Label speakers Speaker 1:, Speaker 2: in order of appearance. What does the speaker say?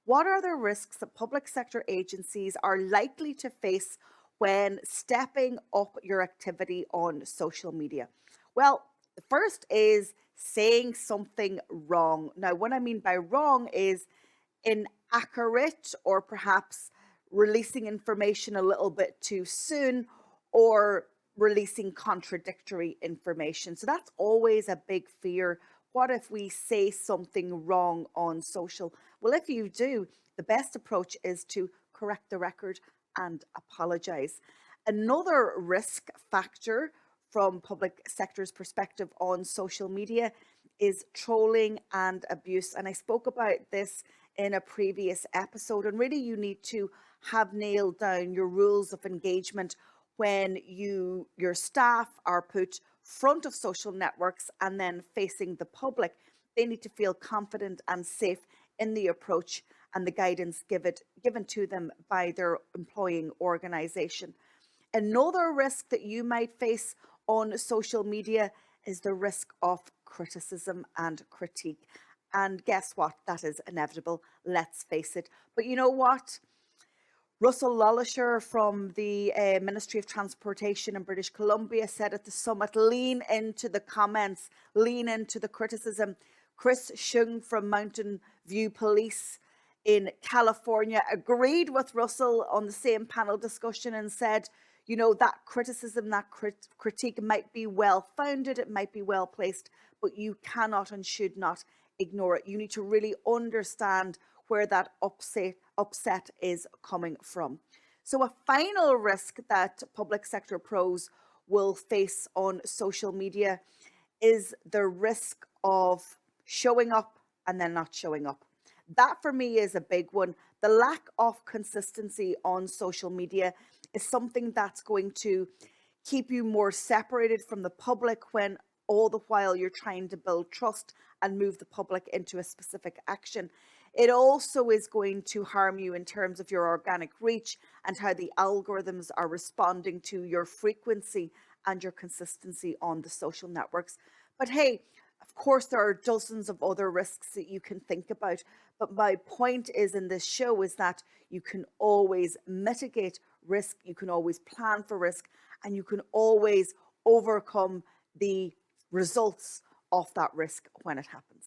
Speaker 1: What are the risks that public sector agencies are likely to face when stepping up your activity on social media? Well, the first is saying something wrong. Now, what I mean by wrong is inaccurate or perhaps releasing information a little bit too soon or releasing contradictory information. So that's always a big fear. What if we say something wrong on social? Well, if you do, the best approach is to correct the record and apologize. Another risk factor from public sector's perspective on social media is trolling and abuse. And I spoke about this in a previous episode. And really, you need to have nailed down your rules of engagement when your staff are put front of social networks and then facing the public. They need to feel confident and safe in the approach and the guidance given to them by their employing organization. Another risk that you might face on social media is the risk of criticism and critique. And guess what? That is inevitable. Let's face it. But you know what? Russel Lolacher from the Ministry of Transportation in British Columbia said at the summit, lean into the comments, lean into the criticism. Chris Shung from Mountain View Police in California agreed with Russell on the same panel discussion and said, you know, that criticism, that critique might be well founded, it might be well placed, but you cannot and should not ignore it. You need to really understand where that upset is coming from. So a final risk that public sector pros will face on social media is the risk of showing up and then not showing up. That for me is a big one. The lack of consistency on social media is something that's going to keep you more separated from the public when all the while you're trying to build trust and move the public into a specific action. It also is going to harm you in terms of your organic reach and how the algorithms are responding to your frequency and your consistency on the social networks. But hey, of course, there are dozens of other risks that you can think about. But my point is in this show is that you can always mitigate risk, you can always plan for risk, and you can always overcome the results of that risk when it happens.